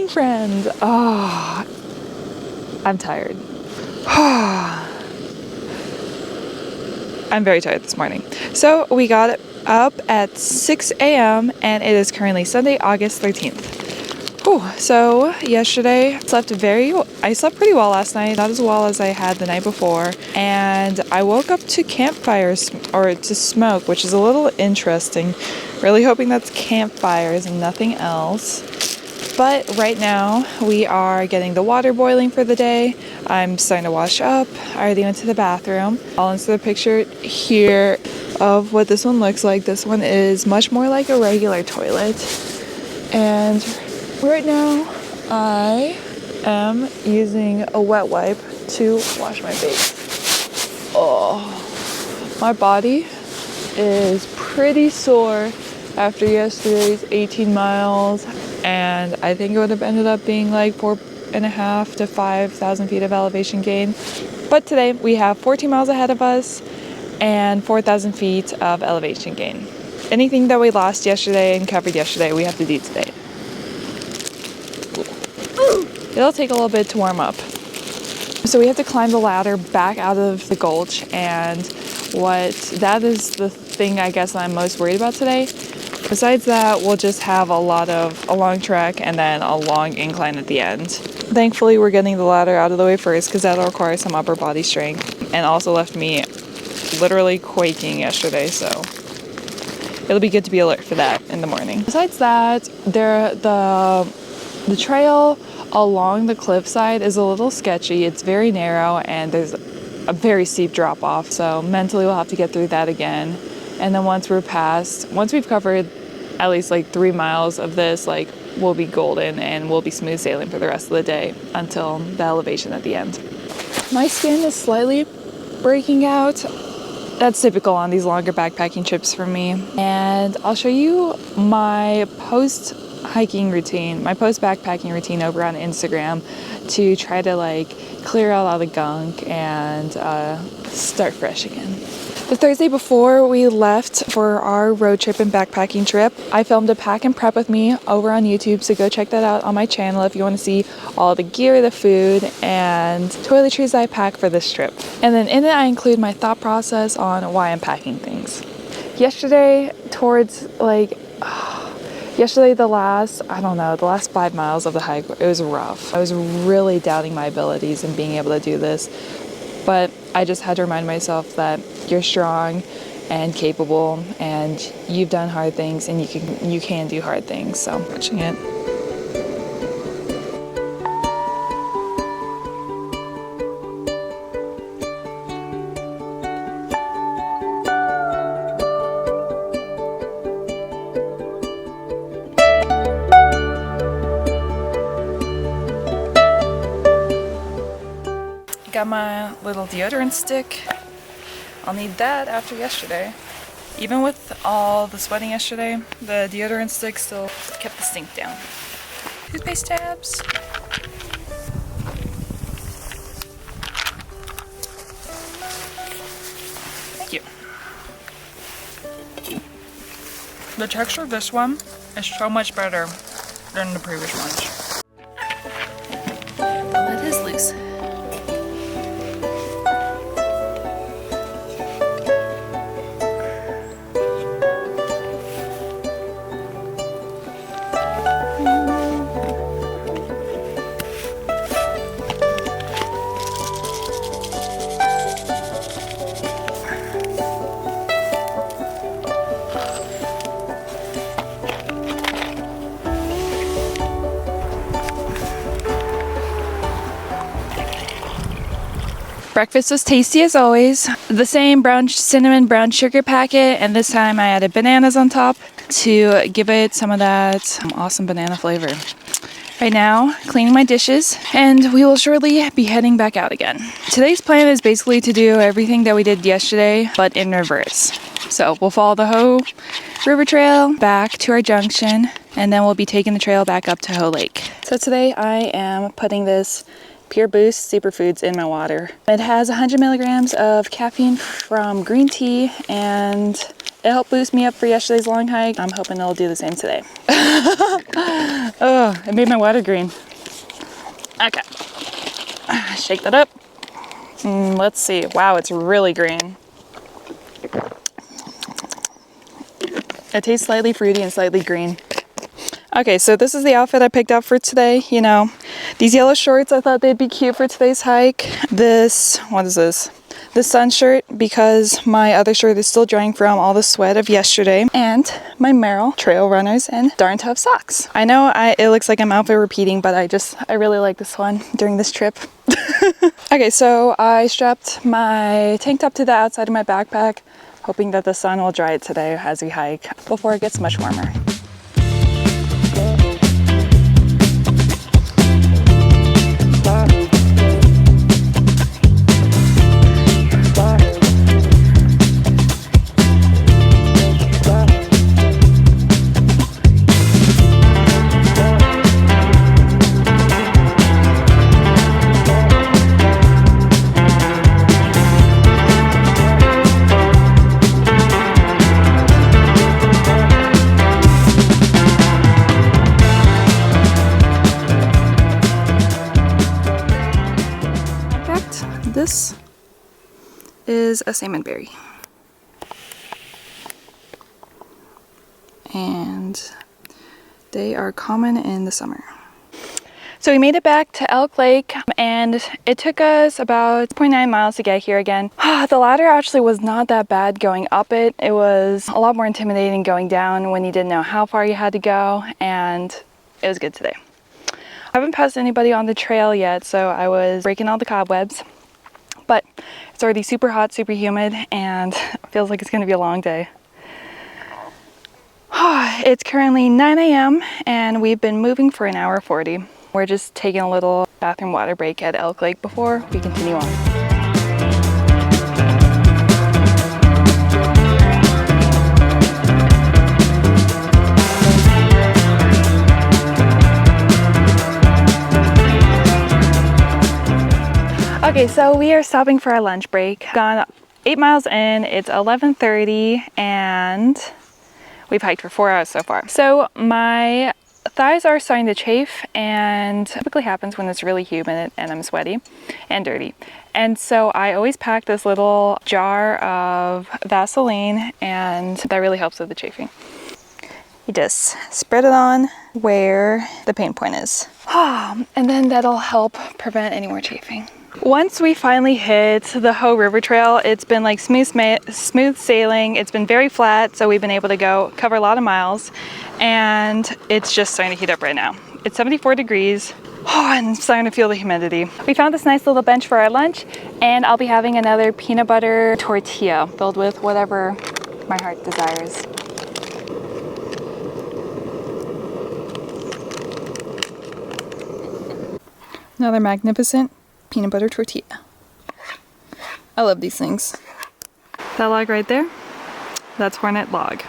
friend. Oh, I'm tired. I'm very tired this morning. So we got up at 6 a.m. and it is currently Sunday, August 13th. So yesterday I slept pretty well last night, not as well as I had the night before, and I woke up to campfires or to smoke, which is a little interesting. Really hoping that's campfires and nothing else. But right now we are getting the water boiling for the day. I'm starting to wash up. I already went to the bathroom. I'll insert a picture here of what this one looks like. This one is much more like a regular toilet. And right now I am using a wet wipe to wash my face. Oh, my body is pretty sore after yesterday's 18 miles. And I think it would have ended up being like 4,500 to 5,000 feet of elevation gain. But today we have 14 miles ahead of us and 4,000 feet of elevation gain. Anything that we lost yesterday and covered yesterday, we have to do today. It'll take a little bit to warm up. So we have to climb the ladder back out of the gulch, and that is the thing I guess I'm most worried about today. Besides that, we'll just have a long trek and then a long incline at the end. Thankfully, we're getting the ladder out of the way first because that'll require some upper body strength and also left me literally quaking yesterday, so it'll be good to be alert for that in the morning. Besides that, the trail along the cliffside is a little sketchy. It's very narrow and there's a very steep drop off, so mentally we'll have to get through that again. And then once we've covered at least like 3 miles of this, like we'll be golden and we'll be smooth sailing for the rest of the day until the elevation at the end. My skin is slightly breaking out. That's typical on these longer backpacking trips for me. And I'll show you my post-hiking routine, my post-backpacking routine over on Instagram to try to like clear out all the gunk and start fresh again. The Thursday before we left for our road trip and backpacking trip, I filmed a pack and prep with me over on YouTube, so go check that out on my channel if you want to see all the gear, the food, and toiletries I pack for this trip. And then in it I include my thought process on why I'm packing things. Yesterday, the last 5 miles of the hike, it was rough. I was really doubting my abilities in being able to do this. But I just had to remind myself that you're strong and capable and you've done hard things and you can do hard things. So watching it. Got my little deodorant stick. I'll need that after yesterday. Even with all the sweating yesterday, the deodorant stick still kept the stink down. Toothpaste tabs. Thank you. The texture of this one is so much better than the previous ones. The lid is loose. Breakfast was tasty as always. The same cinnamon brown sugar packet, and this time I added bananas on top to give it some of that awesome banana flavor. Right now, cleaning my dishes, and we will shortly be heading back out again. Today's plan is basically to do everything that we did yesterday, but in reverse. So we'll follow the Hoh River Trail back to our junction, and then we'll be taking the trail back up to Hoh Lake. So today I am putting this Pure Boost Superfoods in my water. It has 100 milligrams of caffeine from green tea and It helped boost me up for yesterday's long hike. I'm hoping it'll do the same today. Oh, it made my water green. Okay. Shake that up. Let's see. Wow, it's really green. It tastes slightly fruity and slightly green. Okay, so this is the outfit I picked out for today. You know, these yellow shorts, I thought they'd be cute for today's hike. What is this? This sun shirt, because my other shirt is still drying from all the sweat of yesterday. And my Merrell Trail Runners and Darn Tough socks. I know it looks like I'm outfit repeating, but I really like this one during this trip. Okay, so I strapped my tank top to the outside of my backpack, hoping that the sun will dry it today as we hike before it gets much warmer. This is a salmon berry, and they are common in the summer. So we made it back to Elk Lake, and it took us about 0.9 miles to get here again. The ladder actually was not that bad going up it. It was a lot more intimidating going down when you didn't know how far you had to go, and it was good today. I haven't passed anybody on the trail yet, so I was breaking all the cobwebs. But it's already super hot, super humid, and it feels like it's going to be a long day. It's currently 9 a.m. and we've been moving for an hour 40. We're just taking a little bathroom water break at Elk Lake before we continue on. Okay, so we are stopping for our lunch break. Gone 8 miles in, it's 11:30, and we've hiked for 4 hours so far. So my thighs are starting to chafe, and typically happens when it's really humid and I'm sweaty and dirty. And so I always pack this little jar of Vaseline, and that really helps with the chafing. You just spread it on where the pain point is. And then that'll help prevent any more chafing. Once we finally hit the Hoh River Trail, it's been like smooth sailing. It's been very flat, so we've been able to cover a lot of miles, and it's just starting to heat up right now. It's 74 degrees. And I'm starting to feel the humidity. We found this nice little bench for our lunch, and I'll be having another peanut butter tortilla filled with whatever my heart desires. Another magnificent peanut butter tortilla. I love these things. That log right there, that's Hornet log.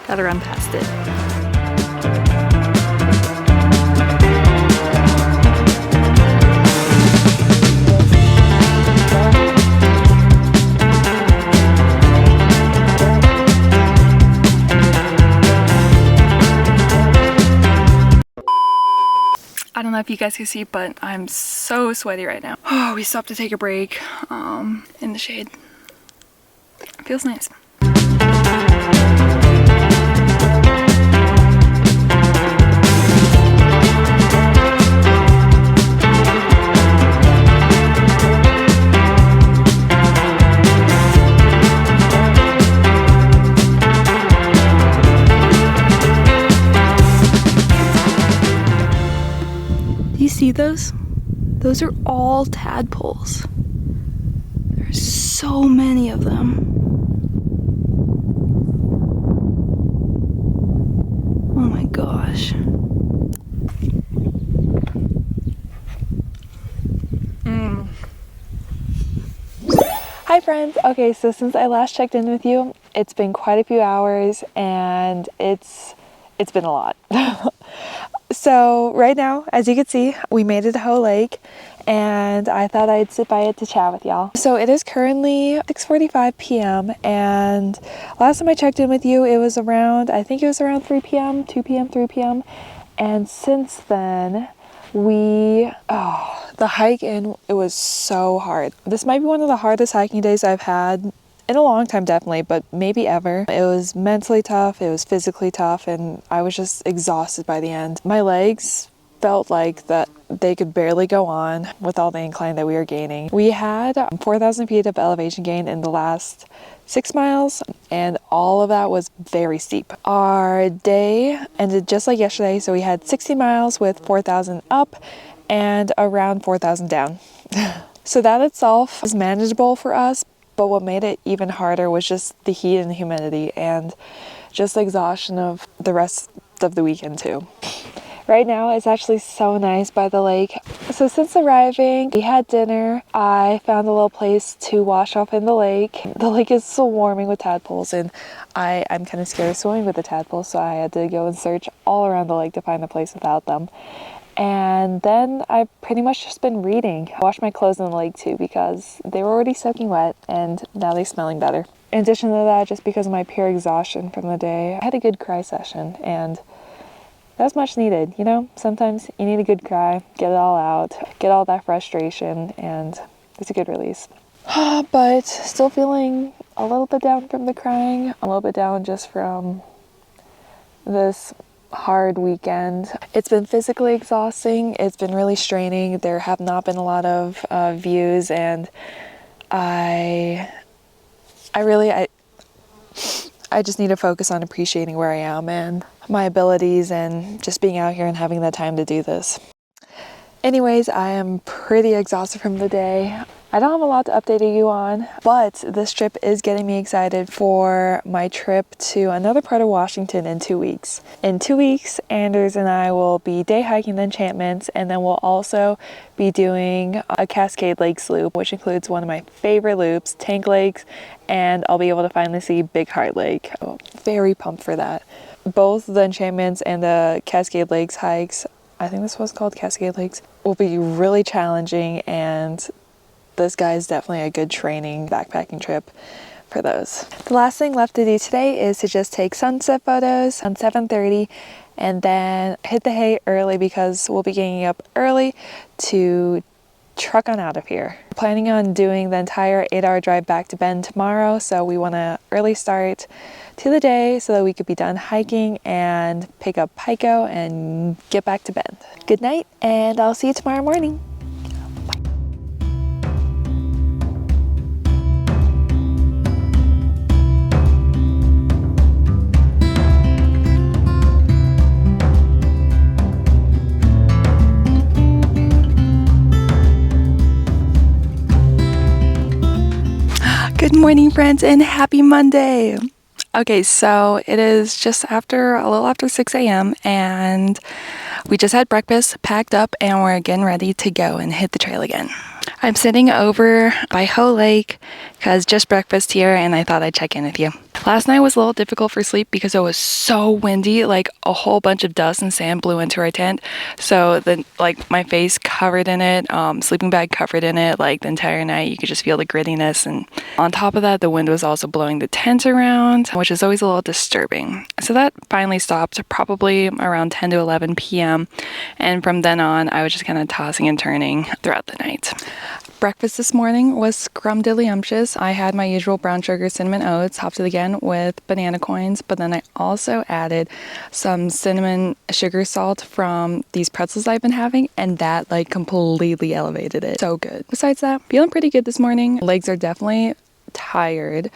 Gotta run past it. I don't know if you guys can see, but I'm so sweaty right now. Oh, we stopped to take a break in the shade. It feels nice. You see those? Those are all tadpoles. There's so many of them. Oh my gosh. Hi friends. Okay, so since I last checked in with you, it's been quite a few hours, and it's been a lot. So right now, as you can see, we made it to Hoe Lake, and I thought I'd sit by it to chat with y'all. So it is currently 6:45 p.m. and last time I checked in with you, it was around, I think it was around 3 p.m., 2 p.m., 3 p.m. And since then, the hike in, it was so hard. This might be one of the hardest hiking days I've had in a long time, definitely, but maybe ever. It was mentally tough, it was physically tough, and I was just exhausted by the end. My legs felt like that they could barely go on with all the incline that we were gaining. We had 4,000 feet of elevation gain in the last 6 miles, and all of that was very steep. Our day ended just like yesterday, so we had 60 miles with 4,000 up and around 4,000 down. So that itself was manageable for us, but what made it even harder was just the heat and the humidity and just the exhaustion of the rest of the weekend too. Right now it's actually so nice by the lake. So since arriving, we had dinner. I found a little place to wash off in the lake. The lake is swarming with tadpoles, and I'm kind of scared of swimming with the tadpoles, so I had to go and search all around the lake to find a place without them. And then I've pretty much just been reading. I washed my clothes in the lake too because they were already soaking wet and now they're smelling better. In addition to that, just because of my pure exhaustion from the day, I had a good cry session, and that's much needed, you know? Sometimes you need a good cry, get it all out, get all that frustration, and it's a good release. But still feeling a little bit down from the crying, a little bit down just from this hard weekend. It's been physically exhausting. It's been really straining. There have not been a lot of views, and I just need to focus on appreciating where I am and my abilities and just being out here and having the time to do this. Anyways, I am pretty exhausted from the day. I don't have a lot to update you on, but this trip is getting me excited for my trip to another part of Washington in 2 weeks. In 2 weeks, Anders and I will be day hiking the enchantments, and then we'll also be doing a Cascade Lakes loop, which includes one of my favorite loops, Tank Lakes, and I'll be able to finally see Big Heart Lake. I'm very pumped for that. Both the enchantments and the Cascade Lakes hikes, I think this was called Cascade Lakes, will be really challenging, and this guy is definitely a good training backpacking trip for those. The last thing left to do today is to just take sunset photos on 7:30 and then hit the hay early because we'll be getting up early to truck on out of here. We're planning on doing the entire 8-hour drive back to Bend tomorrow, so we want to early start to the day so that we could be done hiking and pick up Pico and get back to Bend. Good night, and I'll see you tomorrow morning. Good morning, friends, and happy Monday. Okay, so it is just a little after 6 a.m. and we just had breakfast, packed up, and we're getting ready to go and hit the trail again. I'm sitting over by Hoe Lake because just breakfast here, and I thought I'd check in with you. Last night was a little difficult for sleep because it was so windy, like a whole bunch of dust and sand blew into our tent. So then, like, my face covered in it, sleeping bag covered in it, like the entire night. You could just feel the grittiness, and on top of that, the wind was also blowing the tent around, which is always a little disturbing. So that finally stopped probably around 10 to 11 p.m. And from then on, I was just kind of tossing and turning throughout the night. Breakfast this morning was scrumdiddlyumptious. I had my usual brown sugar cinnamon oats, topped it again with banana coins, but then I also added some cinnamon sugar salt from these pretzels I've been having, and that like completely elevated it. So good. Besides that, feeling pretty good this morning. Legs are definitely tired.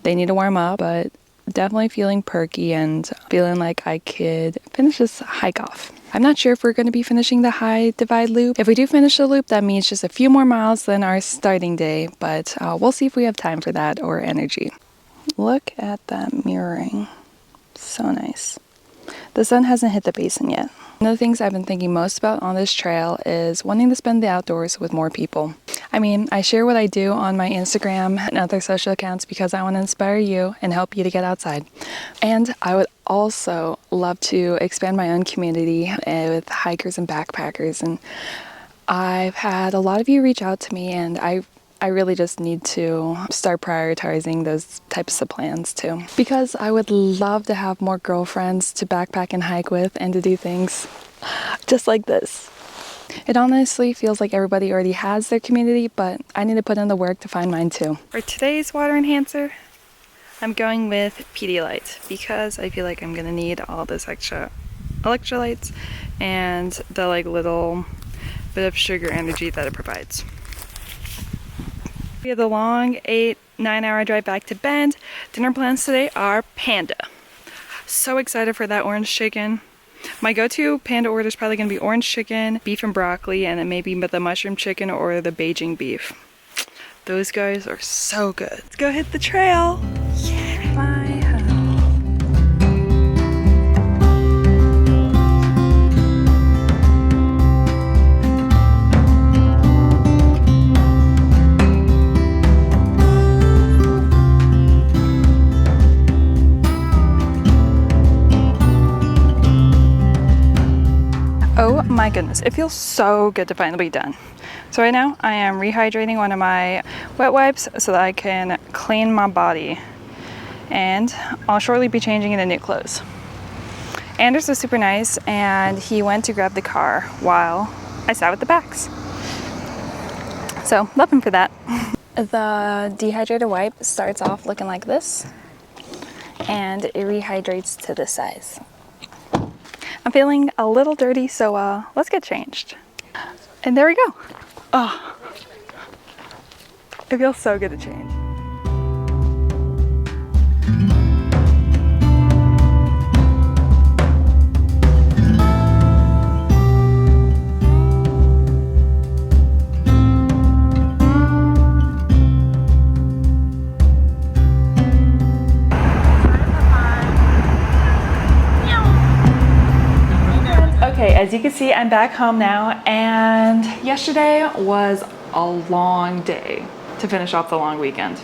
They need to warm up, but definitely feeling perky and feeling like I could finish this hike off. I'm not sure if we're going to be finishing the High Divide Loop. If we do finish the loop, that means just a few more miles than our starting day, but we'll see if we have time for that or energy. Look at that mirroring. So nice. The sun hasn't hit the basin yet. One of the things I've been thinking most about on this trail is wanting to spend the outdoors with more people. I mean, I share what I do on my Instagram and other social accounts because I want to inspire you and help you to get outside. And I would also love to expand my own community with hikers and backpackers. And I've had a lot of you reach out to me, and I really just need to start prioritizing those types of plans too. Because I would love to have more girlfriends to backpack and hike with and to do things just like this. It honestly feels like everybody already has their community, but I need to put in the work to find mine too. For today's water enhancer, I'm going with Pedialyte because I feel like I'm gonna need all this extra electrolytes and the little bit of sugar energy that it provides. We have the long 8-9 hour drive back to Bend. Dinner plans today are Panda. So excited for that orange chicken. My go-to Panda order is probably going to be orange chicken, beef and broccoli, and then maybe the mushroom chicken or the Beijing beef. Those guys are so good. Let's go hit the trail. Yeah, bye. Oh my goodness, it feels so good to finally be done. So right now I am rehydrating one of my wet wipes so that I can clean my body, and I'll shortly be changing into new clothes. Anders was super nice and he went to grab the car while I sat with the backs. So love him for that. The dehydrator wipe starts off looking like this and it rehydrates to this size. I'm feeling a little dirty, so let's get changed. And there we go. Oh, it feels so good to change. Okay, as you can see, I'm back home now, and yesterday was a long day to finish off the long weekend.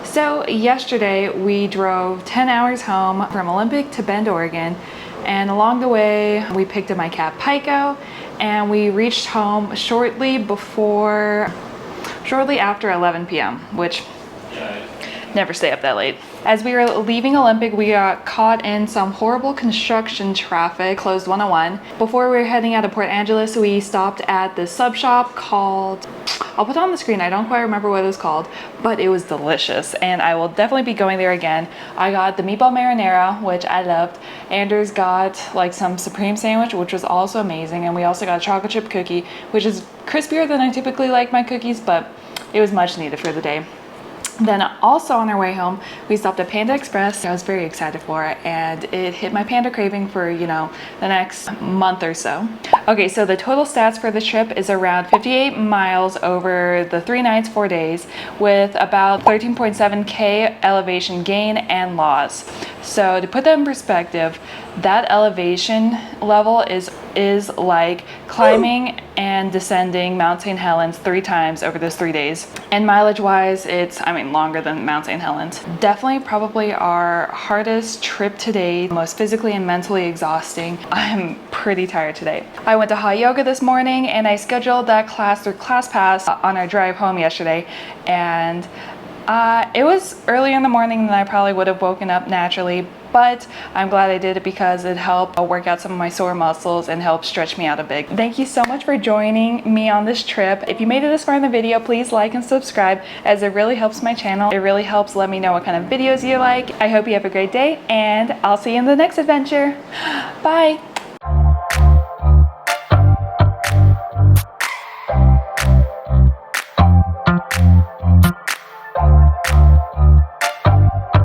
So yesterday we drove 10 hours home from Olympic to Bend, Oregon, and along the way we picked up my cat Pico, and we reached home shortly after 11 p.m., which never stay up that late. As we were leaving Olympic, we got caught in some horrible construction traffic, closed 101. Before we were heading out of Port Angeles, we stopped at this sub shop called, I'll put it on the screen, I don't quite remember what it was called, but it was delicious and I will definitely be going there again. I got the meatball marinara, which I loved. Anders got some supreme sandwich, which was also amazing, and we also got a chocolate chip cookie, which is crispier than I typically like my cookies, but it was much needed for the day. Then also on our way home, we stopped at Panda Express. I was very excited for it, and it hit my panda craving for, the next month or so. Okay, so the total stats for the trip is around 58 miles over the 3 nights, 4 days, with about 13.7K elevation gain and loss. So to put that in perspective, that elevation level is like climbing and descending Mount St. Helens 3 times over those 3 days. And mileage wise, it's, longer than Mount St. Helens. Definitely probably our hardest trip to date, most physically and mentally exhausting. I'm pretty tired today. I went to hot yoga this morning and I scheduled that class through ClassPass on our drive home yesterday, and it was early in the morning than I probably would have woken up naturally, but I'm glad I did it because it helped work out some of my sore muscles and help stretch me out a bit. Thank you so much for joining me on this trip. If you made it this far in the video, please like and subscribe, as it really helps my channel. It really helps let me know what kind of videos you like. I hope you have a great day, and I'll see you in the next adventure. Bye!